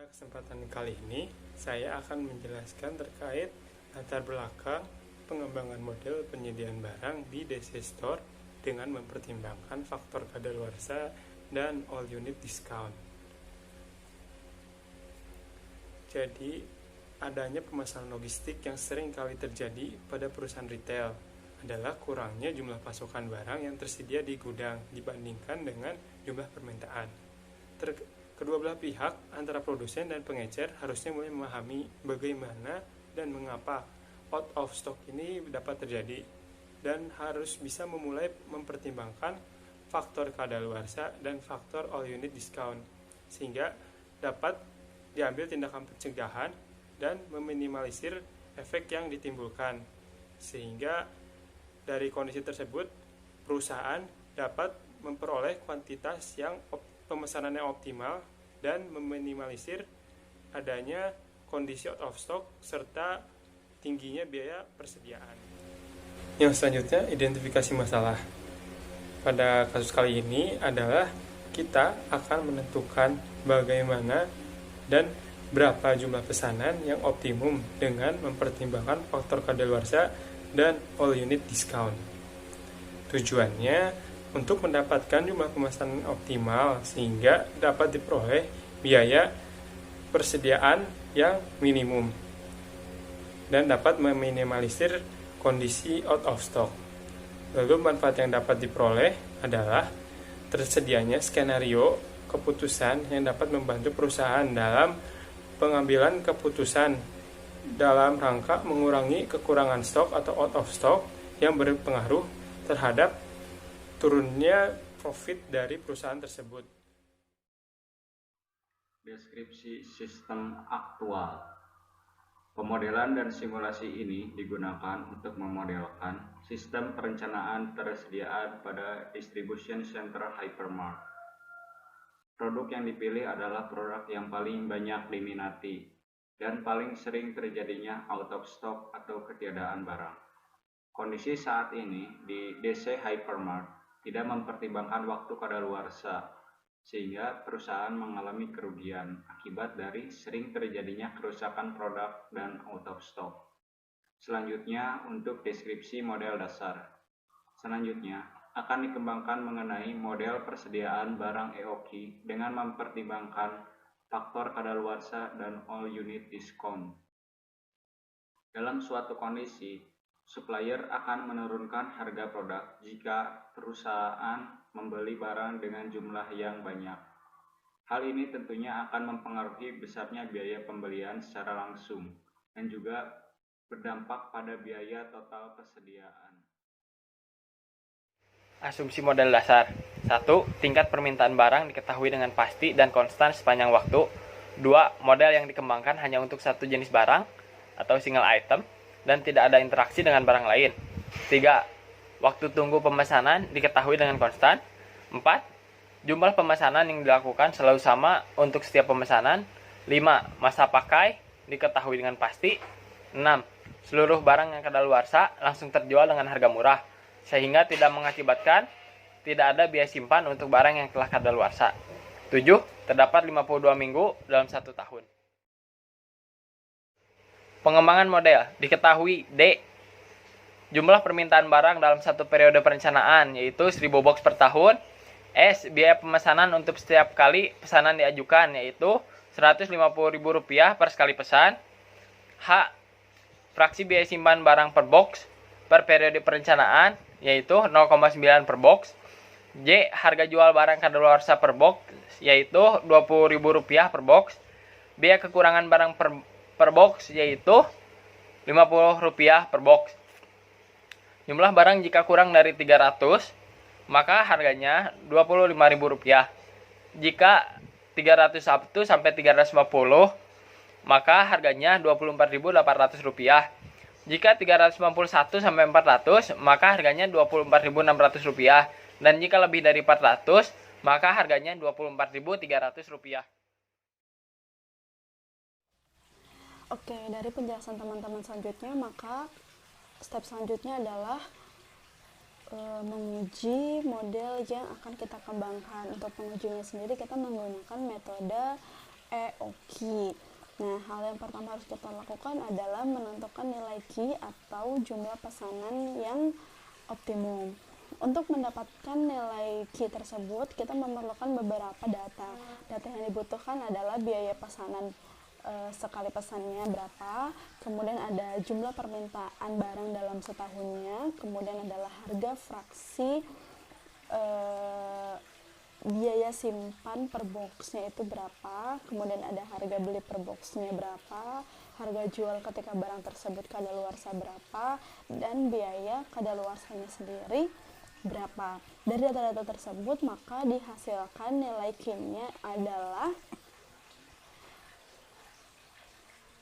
Pada kesempatan kali ini, saya akan menjelaskan terkait latar belakang pengembangan model penyediaan barang di DC Store dengan mempertimbangkan faktor kadaluarsa dan all unit discount. Jadi, adanya pemasaran logistik yang sering kali terjadi pada perusahaan retail adalah kurangnya jumlah pasokan barang yang tersedia di gudang dibandingkan dengan jumlah permintaan. Kedua belah pihak antara produsen dan pengecer harusnya mulai memahami bagaimana dan mengapa out of stock ini dapat terjadi dan harus bisa memulai mempertimbangkan faktor kadaluarsa dan faktor all unit discount sehingga dapat diambil tindakan pencegahan dan meminimalisir efek yang ditimbulkan, sehingga dari kondisi tersebut perusahaan dapat memperoleh kuantitas yang pemesanannya optimal dan meminimalisir adanya kondisi out of stock serta tingginya biaya persediaan. Yang selanjutnya, identifikasi masalah. Pada kasus kali ini adalah kita akan menentukan bagaimana dan berapa jumlah pesanan yang optimum dengan mempertimbangkan faktor kadaluarsa dan all unit discount. Tujuannya untuk mendapatkan jumlah pemesanan optimal sehingga dapat diperoleh biaya persediaan yang minimum dan dapat meminimalisir kondisi out of stock. Lalu manfaat yang dapat diperoleh adalah tersedianya skenario keputusan yang dapat membantu perusahaan dalam pengambilan keputusan dalam rangka mengurangi kekurangan stok atau out of stock yang berpengaruh terhadap turunnya profit dari perusahaan tersebut. Deskripsi sistem aktual. Pemodelan dan simulasi ini digunakan untuk memodelkan sistem perencanaan tersediaan pada distribution center hypermart. Produk yang dipilih adalah produk yang paling banyak diminati dan paling sering terjadinya out of stock atau ketiadaan barang. Kondisi saat ini di DC Hypermart tidak mempertimbangkan waktu kadaluarsa, sehingga perusahaan mengalami kerugian akibat dari sering terjadinya kerusakan produk dan out of stock. Selanjutnya, untuk deskripsi model dasar. Selanjutnya, akan dikembangkan mengenai model persediaan barang EOQ dengan mempertimbangkan faktor kadaluarsa dan all unit discount. Dalam suatu kondisi, supplier akan menurunkan harga produk jika perusahaan membeli barang dengan jumlah yang banyak. Hal ini tentunya akan mempengaruhi besarnya biaya pembelian secara langsung dan juga berdampak pada biaya total persediaan. Asumsi model dasar. 1. Tingkat permintaan barang diketahui dengan pasti dan konstan sepanjang waktu. 2. Model yang dikembangkan hanya untuk satu jenis barang atau single item dan tidak ada interaksi dengan barang lain. 3. Waktu tunggu pemesanan diketahui dengan konstan. 4. Jumlah pemesanan yang dilakukan selalu sama untuk setiap pemesanan. 5. Masa pakai diketahui dengan pasti. 6. Seluruh barang yang kadaluarsa langsung terjual dengan harga murah, sehingga tidak mengakibatkan tidak ada biaya simpan untuk barang yang telah kadaluarsa. 7. Terdapat 52 minggu dalam 1 tahun. Pengembangan model diketahui D. Jumlah permintaan barang dalam satu periode perencanaan yaitu 1000 box per tahun. S. Biaya pemesanan untuk setiap kali pesanan diajukan yaitu Rp150.000 per sekali pesan. H. Fraksi biaya simpan barang per box per periode perencanaan yaitu 0,9 per box. J. Harga jual barang kadaluarsa per box yaitu Rp20.000 per box. Biaya kekurangan barang per box yaitu Rp50 per box. Jumlah barang jika kurang dari 300 maka harganya Rp25.000. Jika 301 sampai 350 maka harganya Rp24.800. Jika 391 sampai 400 maka harganya Rp24.600 dan jika lebih dari 400 maka harganya Rp24.300. Oke, dari penjelasan teman-teman selanjutnya, maka step selanjutnya adalah menguji model yang akan kita kembangkan. Untuk mengujinya sendiri kita menggunakan metode EOQ. Nah, hal yang pertama harus kita lakukan adalah menentukan nilai Q atau jumlah pesanan yang optimum. Untuk mendapatkan nilai Q tersebut, kita memerlukan beberapa data. Data yang dibutuhkan adalah biaya pesanan sekali pesannya berapa, kemudian ada jumlah permintaan barang dalam setahunnya, kemudian adalah harga fraksi biaya simpan per boxnya itu berapa, kemudian ada harga beli per boxnya berapa, harga jual ketika barang tersebut kadaluarsa berapa, dan biaya kadaluarsanya sendiri berapa. Dari data-data tersebut maka dihasilkan nilai Q-nya adalah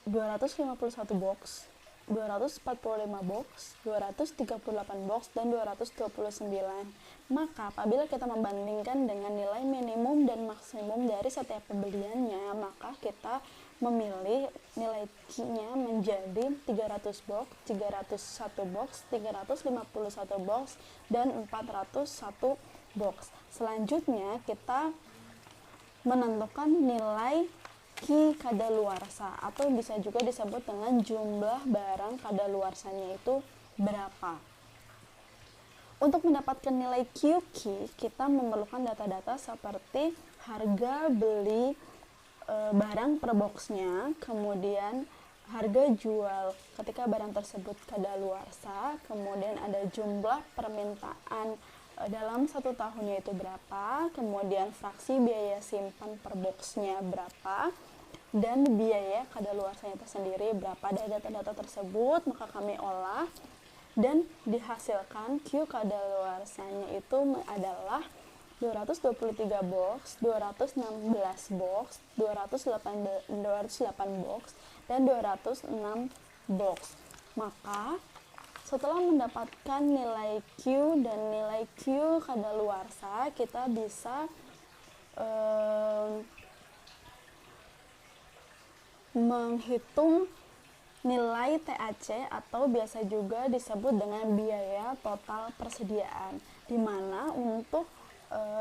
251 box, 245 box, 238 box, dan 229. Maka apabila kita membandingkan dengan nilai minimum dan maksimum dari setiap pembeliannya, maka kita memilih nilai Q-nya menjadi 300 box, 301 box, 351 box, dan 401 box. Selanjutnya kita menentukan nilai Q kadaluarsa atau bisa juga disebut dengan jumlah barang kadaluarsanya itu berapa. Untuk mendapatkan nilai QQ, kita memerlukan data-data seperti harga beli barang per boxnya, kemudian harga jual ketika barang tersebut kadaluarsa, kemudian ada jumlah permintaan dalam 1 tahunnya itu berapa, kemudian fraksi biaya simpan per boxnya berapa, dan biaya kadaluarsanya itu sendiri berapa. Dari data-data tersebut maka kami olah dan dihasilkan Q kadaluarsanya itu adalah 223 box, 216 box, 208 box, dan 206 box. Maka setelah mendapatkan nilai Q dan nilai Q kadaluarsa, kita bisa menghitung nilai TAC atau biasa juga disebut dengan biaya total persediaan, di mana untuk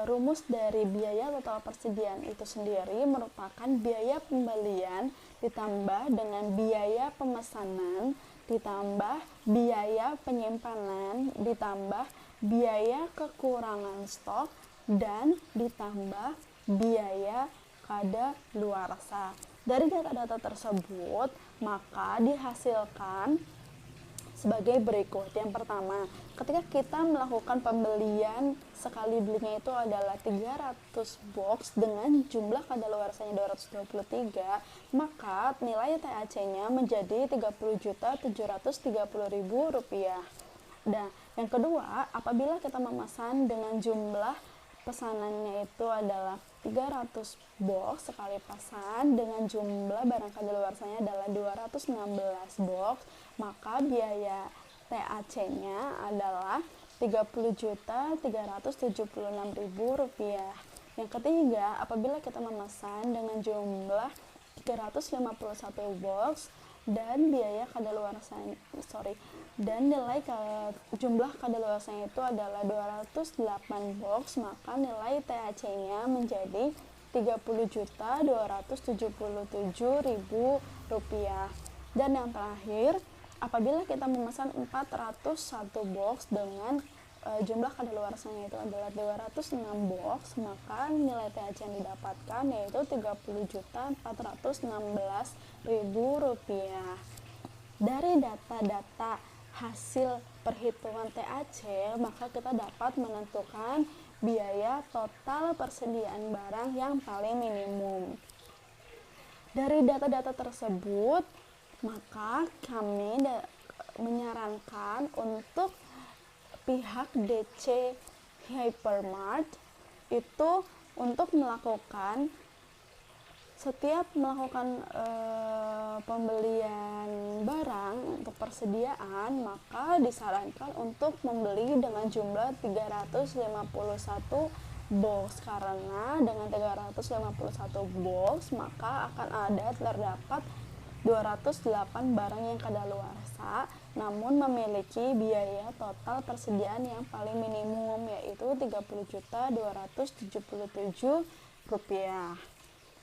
rumus dari biaya total persediaan itu sendiri merupakan biaya pembelian ditambah dengan biaya pemesanan ditambah biaya penyimpanan ditambah biaya kekurangan stok dan ditambah biaya kadaluarsa. Dari data-data tersebut maka dihasilkan sebagai berikut. Yang pertama, ketika kita melakukan pembelian, sekali belinya itu adalah 300 box dengan jumlah kadaluarsanya 223, maka nilai TAC-nya menjadi Rp30.730.000. Dan yang kedua, apabila kita memesan dengan jumlah pesanannya itu adalah 300 box sekali pesan dengan jumlah barang kadaluarsanya adalah 216 box, maka biaya TAC-nya adalah Rp30.376.000. Yang ketiga, apabila kita memesan dengan jumlah 351 box dan biaya kadaluarsanya dan nilai jumlah kadaluarsanya itu adalah 208 box, maka nilai TAC-nya menjadi Rp30.477.000. Dan yang terakhir, apabila kita memesan 401 box dengan jumlah kadaluarsanya itu adalah 206 box, maka nilai TAC yang didapatkan yaitu Rp30.416.000. Dari data-data hasil perhitungan TAC, maka kita dapat menentukan biaya total persediaan barang yang paling minimum. Dari data-data tersebut, maka kami menyarankan untuk pihak DC Hypermart itu untuk melakukan setiap melakukan pembelian barang untuk persediaan, maka disarankan untuk membeli dengan jumlah 351 box, karena dengan 351 box maka akan ada terdapat 208 barang yang kadaluarsa namun memiliki biaya total persediaan yang paling minimum yaitu Rp30.277.000.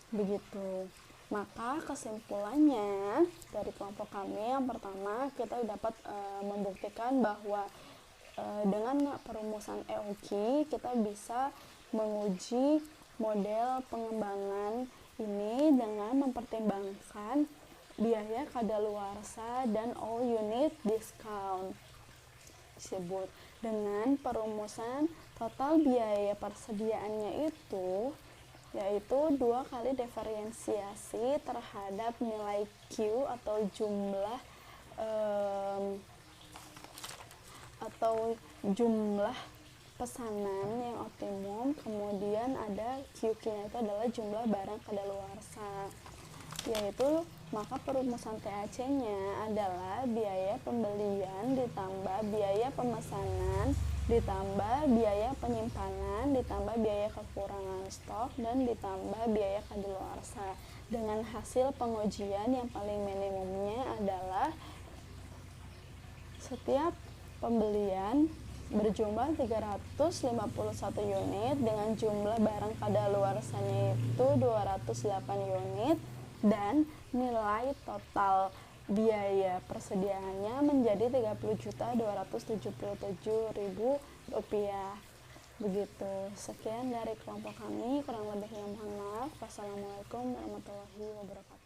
Begitu. Maka kesimpulannya dari kelompok kami, yang pertama kita dapat membuktikan bahwa dengan perumusan EOQ kita bisa menguji model pengembangan ini dengan mempertimbangkan biaya kadaluarsa dan all unit discount tersebut. Dengan perumusan total biaya persediaannya itu yaitu 2 kali diferensiasi terhadap nilai Q atau jumlah pesanan yang optimum, kemudian ada QQ-nya itu adalah jumlah barang kadaluarsa, yaitu maka perumusan TAC-nya adalah biaya pembelian ditambah biaya pemesanan ditambah biaya penyimpanan ditambah biaya kekurangan stok dan ditambah biaya kadaluarsa, dengan hasil pengujian yang paling minimumnya adalah setiap pembelian berjumlah 351 unit dengan jumlah barang kadaluarsanya itu 208 unit dan nilai total biaya persediaannya menjadi Rp30.277.000. Begitu. Sekian dari kelompok kami, kurang lebihnya mohon maaf. Wassalamualaikum warahmatullahi wabarakatuh.